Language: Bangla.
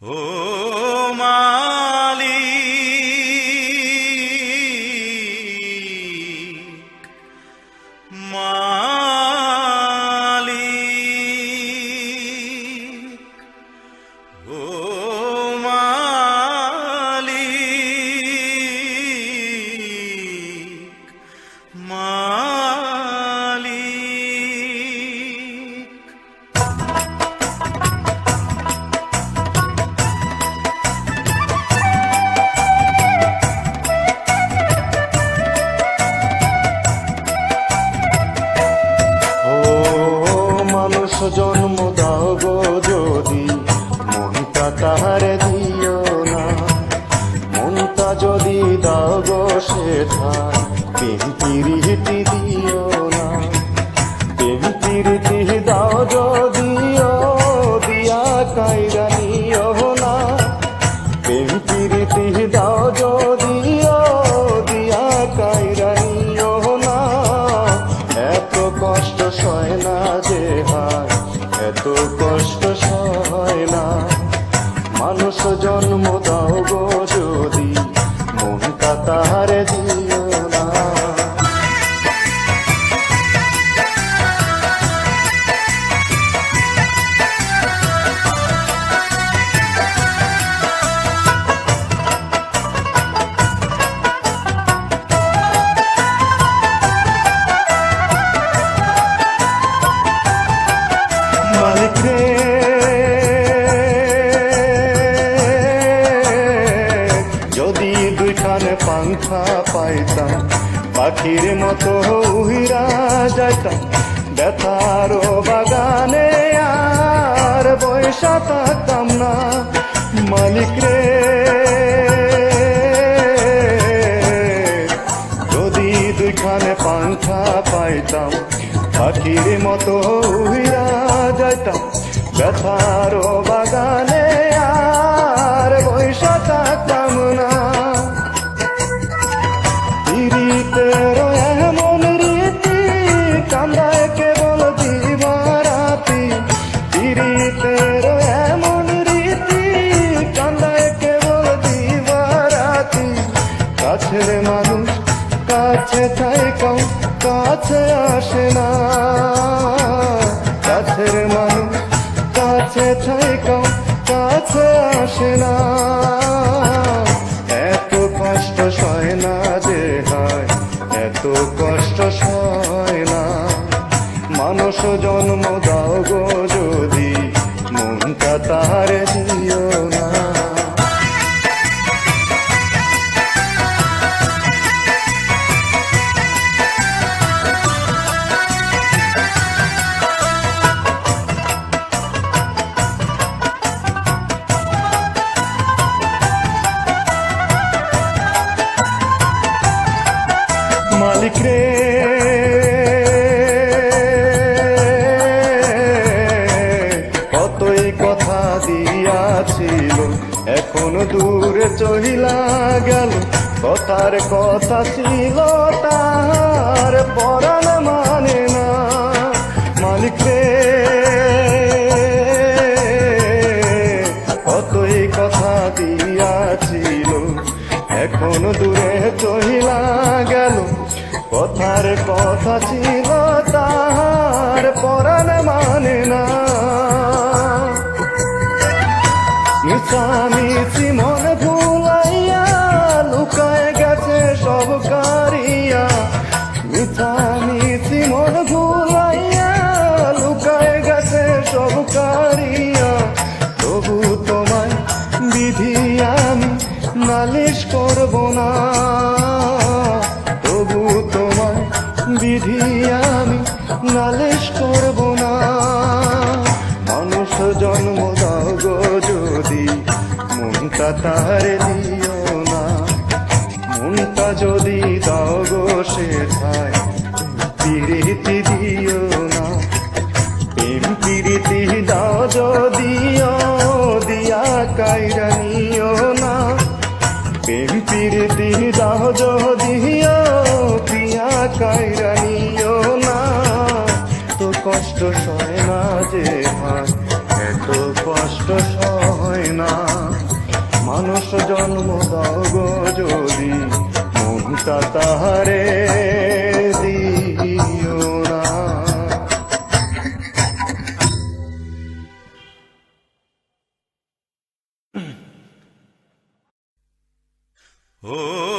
ও মালিক মালিক ও মালিক মালিক জন্ম দাও গো যদি মনটা তাহারে দিও না, মনটা যদি দাও গো সেথায় প্রেম প্রীতি দিও না, প্রেম প্রীতি দাও যদিও দিয়া কাইরা নিও না, প্রেম প্রীতি দাও যদিও দিয়া কাইরা নিও না। এত কষ্ট সয় না যে হায়, এত কষ্ট সয় না। মানুষ জন্ম দাও গো যদি মনটা তাহারে দিও না। মালিক রে যদি দুইখানে পাংখা পাইতাম, পাখির মতো উহিরা যাইতাম ব্যথার বাগানে, আর বৈশা থাকতাম না। মালিক রে যদি দুইখানে পাংখা পাইতাম, পাখির মতো উহিরা যাইতাম ব্যথার বাগানে, আর বৈশা থাকতাম না। পীড়িতের এমন রীতি কান্দায় কেবল দিবারাতি, পীড়িতের এমন রীতি কান্দায় কেবল দিবারাতি। কাছের মানুষ কাছে থাইকাও কাছে আসে না, কাছের মানুষ কাছে থাইকাও কাছে আসে না। এত কষ্ট সয় না যে হয়, এত কষ্ট সয় না। মানুষ জন্ম দাও গো যদি মনটা তাহারে দিও না। মালিক রে কতই কথা দিয়াছিল, এখন দূরে চহিলা গেল। কথার কথা ছিল তার পরাণ মানে না। মালিক রে কতই কথা দিয়াছিল, এখন দূরে চহিলা গেল। কথার কথা ছিল তাহার পরাণ মানে না। মিছামিছি মন ভুলাইয়া লুকায় গেছে সব কারিয়া, মিছামিছি মন ভুলাইয়া লুকায় গেছে সব কারিয়া। তবু তোমায় বিধি আমি নালিশ করব না, তবু তোমায় বিধি আমি নালিশ করব না। মানুষ জন্ম দাও গো যদি মনটা তাহারে দিও না, মনটা যদি দাও গো সেথায় প্রীতি দিও না, প্রেম প্রীতি দাও যদিও দিয়া কাইরা নিও না, প্রেম প্রীতি দাও যদিও দিয়া কাইরা নিও না। তো কষ্ট সয় না যে ভাই, এত কষ্ট সয় না। মানুষ জন্ম দাও গো যদি মনটা তাহারে দিও না। ও